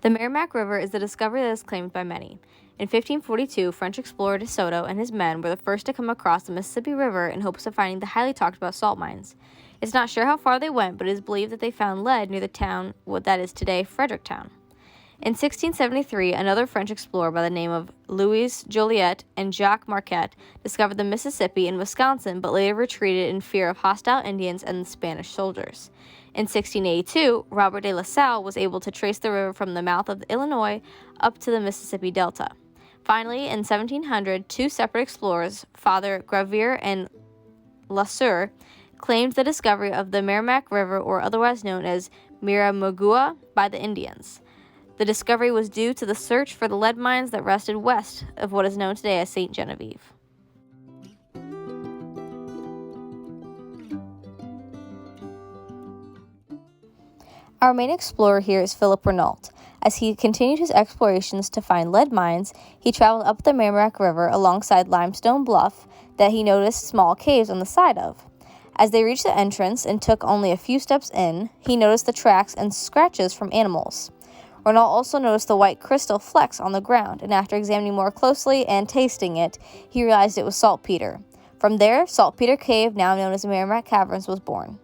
The Meramec River is a discovery that is claimed by many. In 1542, French explorer De Soto and his men were the first to come across the Mississippi River in hopes of finding the highly talked about salt mines. It's not sure how far they went, but it is believed that they found lead near the town what that is today Fredericktown. In 1673, another French explorer by the name of Louis Joliet and Jacques Marquette discovered the Mississippi in Wisconsin, but later retreated in fear of hostile Indians and Spanish soldiers. In 1682, Robert de La Salle was able to trace the river from the mouth of the Illinois up to the Mississippi Delta. Finally, in 1700, two separate explorers, Father Gravier and Lasur, claimed the discovery of the Meramec River, or otherwise known as Miramigoua, by the Indians. The discovery was due to the search for the lead mines that rested west of what is known today as St. Genevieve. Our main explorer here is Philip Renault. As he continued his explorations to find lead mines, he traveled up the Meramec River alongside Limestone Bluff that he noticed small caves on the side of. As they reached the entrance and took only a few steps in, he noticed the tracks and scratches from animals. Renault also noticed the white crystal flecks on the ground, and after examining more closely and tasting it, he realized it was saltpeter. From there, Saltpeter Cave, now known as the Meramec Caverns, was born.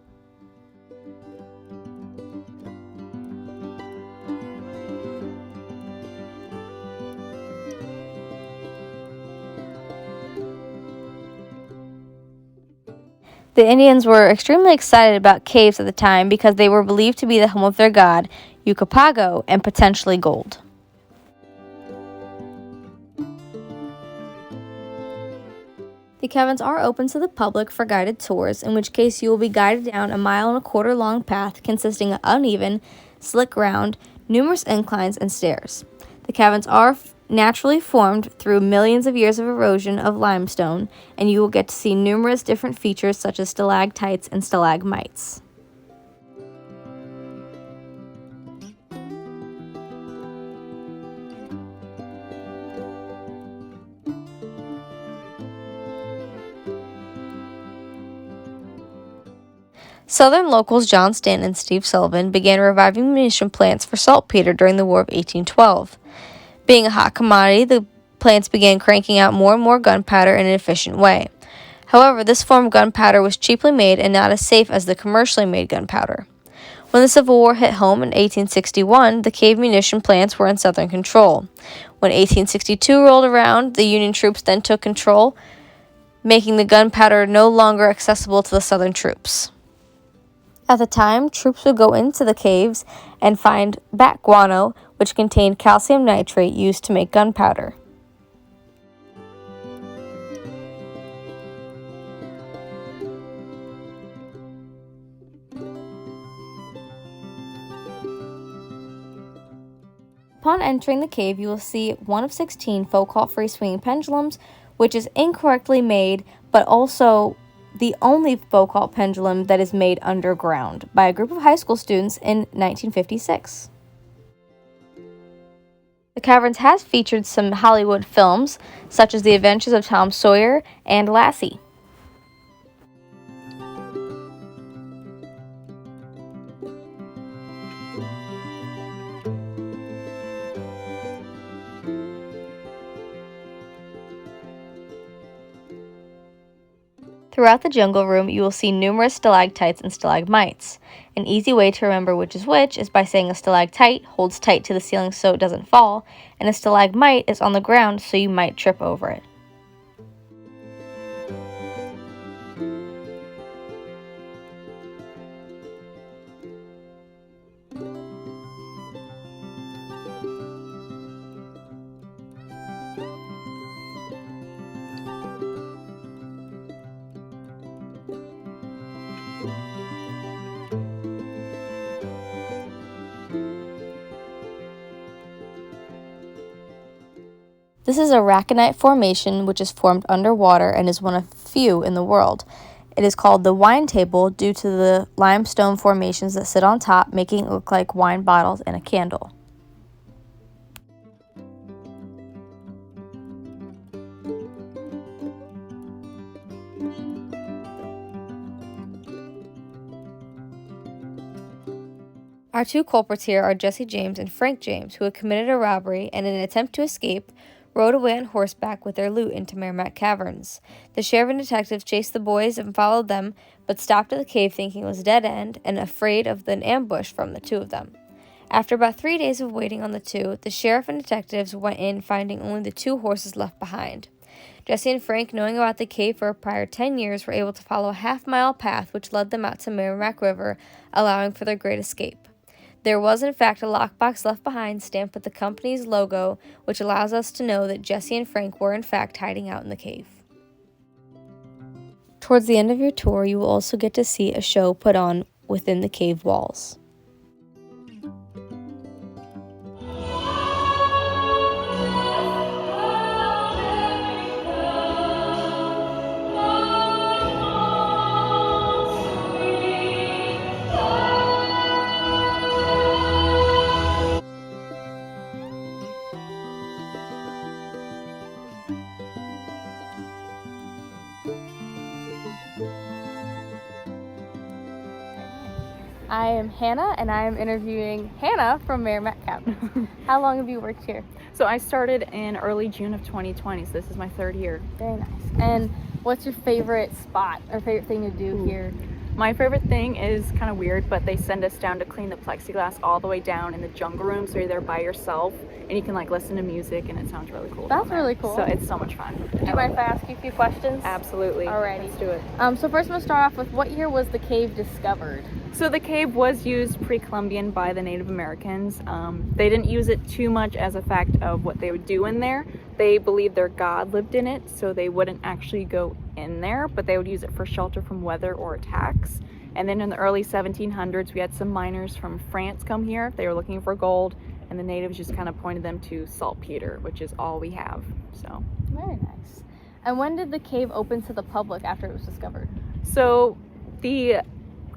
The Indians were extremely excited about caves at the time because they were believed to be the home of their god, Yucapago, and potentially gold. The caverns are open to the public for guided tours, in which case you will be guided down a 1.25 mile long path consisting of uneven, slick ground, numerous inclines, and stairs. The caverns are naturally formed through millions of years of erosion of limestone, and you will get to see numerous different features such as stalactites and stalagmites. Southern locals John Stanton and Steve Sullivan began reviving munition plants for saltpeter during the War of 1812. Being a hot commodity, the plants began cranking out more and more gunpowder in an efficient way. However, this form of gunpowder was cheaply made and not as safe as the commercially made gunpowder. When the Civil War hit home in 1861, the cave munition plants were in Southern control. When 1862 rolled around, the Union troops then took control, making the gunpowder no longer accessible to the Southern troops. At the time, troops would go into the caves and find bat guano, which contained calcium nitrate used to make gunpowder. Upon entering the cave, you will see one of 16 Foucault free-swinging pendulums, which is incorrectly made, but also the only Foucault pendulum that is made underground by a group of high school students in 1956. The Caverns has featured some Hollywood films, such as The Adventures of Tom Sawyer and Lassie. Throughout the jungle room, you will see numerous stalactites and stalagmites. An easy way to remember which is by saying a stalactite holds tight to the ceiling so it doesn't fall, and a stalagmite is on the ground so you might trip over it. This is a raconite formation which is formed underwater and is one of few in the world. It is called the wine table due to the limestone formations that sit on top, making it look like wine bottles and a candle. Our two culprits here are Jesse James and Frank James, who had committed a robbery and, in an attempt to escape, rode away on horseback with their loot into Meramec Caverns. The sheriff and detectives chased the boys and followed them, but stopped at the cave thinking it was a dead end and afraid of an ambush from the two of them. After about 3 days of waiting on the two, the sheriff and detectives went in, finding only the two horses left behind. Jesse and Frank, knowing about the cave for a prior 10 years, were able to follow a half-mile path which led them out to Meramec River, allowing for their great escape. There was, in fact, a lockbox left behind stamped with the company's logo, which allows us to know that Jesse and Frank were, in fact, hiding out in the cave. Towards the end of your tour, you will also get to see a show put on within the cave walls. I am Hannah, and I am interviewing Hannah from Meramec Caverns. How long have you worked here? So I started in early June of 2020, so this is my 3rd year. Very nice. And what's your favorite spot or favorite thing to do here? My favorite thing is kind of weird, but they send us down to clean the plexiglass all the way down in the jungle room, so you're there by yourself, and you can like listen to music, and it sounds really cool. That's really cool. So it's so much fun. Do you mind if I ask you a few questions? Absolutely. Alrighty. Let's do it. So first I'm going to start off with, what year was the cave discovered? So the cave was used pre-Columbian by the Native Americans. They didn't use it too much as a fact of what they would do in there. They believed their god lived in it, so they wouldn't actually go in there, but they would use it for shelter from weather or attacks. And then in the early 1700s, we had some miners from France come here. They were looking for gold, and the natives just kind of pointed them to saltpeter, which is all we have. So very nice. And when did the cave open to the public after it was discovered? So the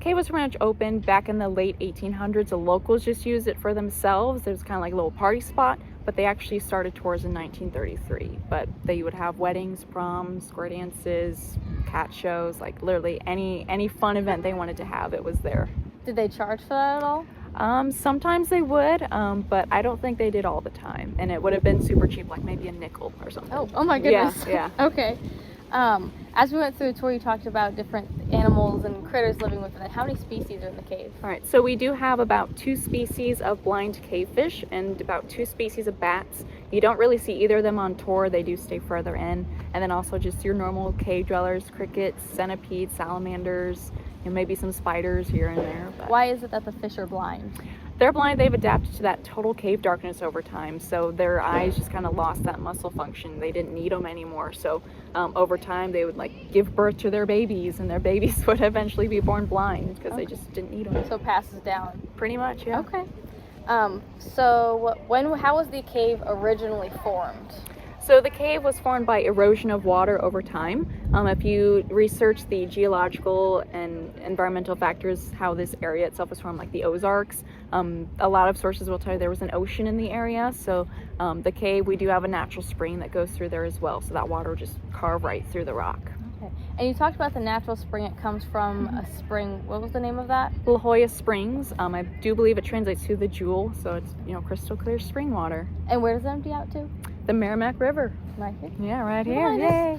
cave was pretty much open back in the late 1800s. The locals just used it for themselves. It was kind of like a little party spot, but they actually started tours in 1933. But they would have weddings, proms, square dances, cat shows, like literally any fun event they wanted to have, it was there. Did they charge for that at all? Sometimes they would, but I don't think they did all the time. And it would have been super cheap, like maybe a nickel or something. Oh my goodness. Yeah. Okay. As we went through the tour, you talked about different animals and critters living within it. How many species are in the cave? All right, so we do have about 2 species of blind cavefish and about 2 species of bats. You don't really see either of them on tour. They do stay further in. And then also just your normal cave dwellers, crickets, centipedes, salamanders, and maybe some spiders here and there. But why is it that the fish are blind? They're blind. They've adapted to that total cave darkness over time, so their eyes just kind of lost that muscle function. They didn't need them anymore, so over time they would like give birth to their babies, and their babies would eventually be born blind because they just didn't need them. So it passes down. Pretty much, yeah. Okay. So how was the cave originally formed? So the cave was formed by erosion of water over time. If you research the geological and environmental factors, how this area itself was formed, like the Ozarks, a lot of sources will tell you there was an ocean in the area. So the cave, we do have a natural spring that goes through there as well. So that water will just carve right through the rock. Okay. And you talked about the natural spring. It comes from a spring. What was the name of that? La Jolla Springs. I do believe it translates to the jewel. So it's, crystal clear spring water. And where does it empty out to? The Meramec River. Right here? Yeah, right here. Yay!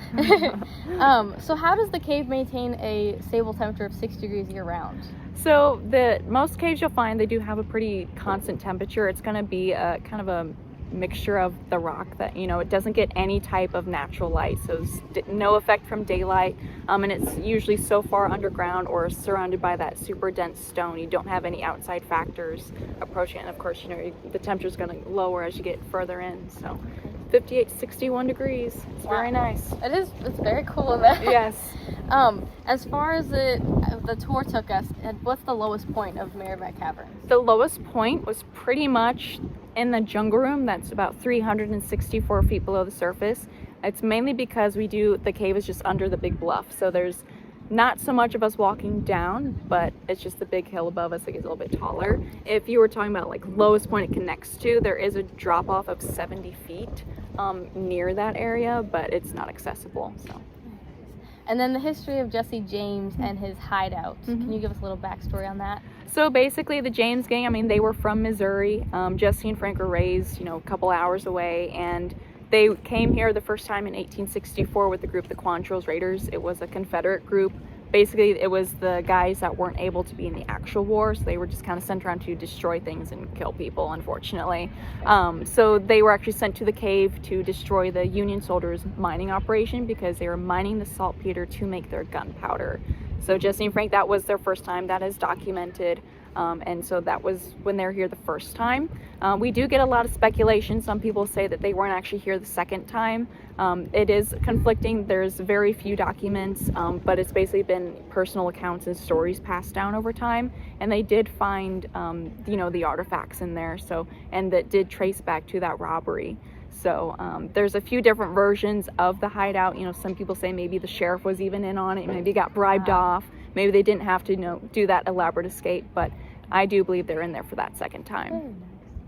So how does the cave maintain a stable temperature of 6 degrees year round? So most caves you'll find, they do have a pretty constant temperature. It's going to be a kind of a mixture of the rock that, it doesn't get any type of natural light. So no effect from daylight. And it's usually so far underground or surrounded by that super dense stone. You don't have any outside factors approaching it. And of course, the temperature is going to lower as you get further in. So 58 to 61 degrees. It's very nice. It is. It's very cool in there. Yes. As far as the tour took us, what's the lowest point of Meramec Caverns? The lowest point was pretty much in the jungle room. That's about 364 feet below the surface. It's mainly because the cave is just under the big bluff. So there's not so much of us walking down, but it's just the big hill above us that gets a little bit taller. If you were talking about like lowest point it connects to, there is a drop off of 70 feet near that area, but it's not accessible. So. And then the history of Jesse James and his hideout. Can you give us a little backstory on that? So basically the James gang, I mean, they were from Missouri. Jesse and Frank were raised, a couple hours away, and they came here the first time in 1864 with the group, the Quantrill's Raiders. It was a Confederate group. Basically, it was the guys that weren't able to be in the actual war, so they were just kind of sent around to destroy things and kill people, unfortunately. So they were actually sent to the cave to destroy the Union soldiers' mining operation because they were mining the saltpeter to make their gunpowder. So Jesse and Frank, that was their first time. That is documented. And so that was when they were here the first time. We do get a lot of speculation. Some people say that they weren't actually here the second time. It is conflicting. There's very few documents, but it's basically been personal accounts and stories passed down over time. And they did find, the artifacts in there. So, and that did trace back to that robbery. So there's a few different versions of the hideout. Some people say maybe the sheriff was even in on it, maybe got bribed off, maybe they didn't have to do that elaborate escape, but I do believe they're in there for that second time. Very nice.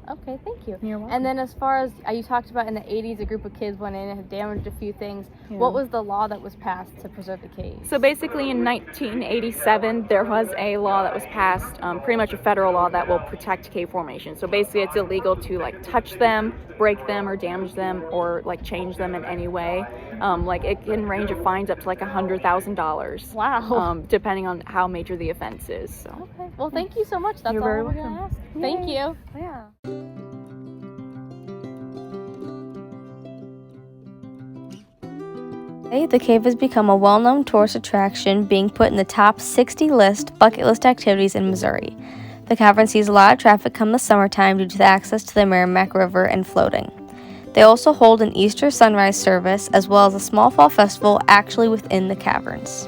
Okay, thank you. You're welcome. And then as far as you talked about in the 80s, a group of kids went in and had damaged a few things. Yeah. What was the law that was passed to preserve the caves? So basically in 1987, there was a law that was passed, pretty much a federal law that will protect cave formations. So basically it's illegal to touch them, break them, or damage them, or change them in any way. It can range of fines up to $100,000. Wow. Depending on how major the offense is. So. Okay. Well, thank you so much. That's You're all very we're going to welcome. ask. Thank you. Yeah. Today, the cave has become a well-known tourist attraction, being put in the top 60 bucket list activities in Missouri. The cavern sees a lot of traffic come the summertime due to the access to the Meramec River and floating. They also hold an Easter sunrise service as well as a small fall festival actually within the caverns.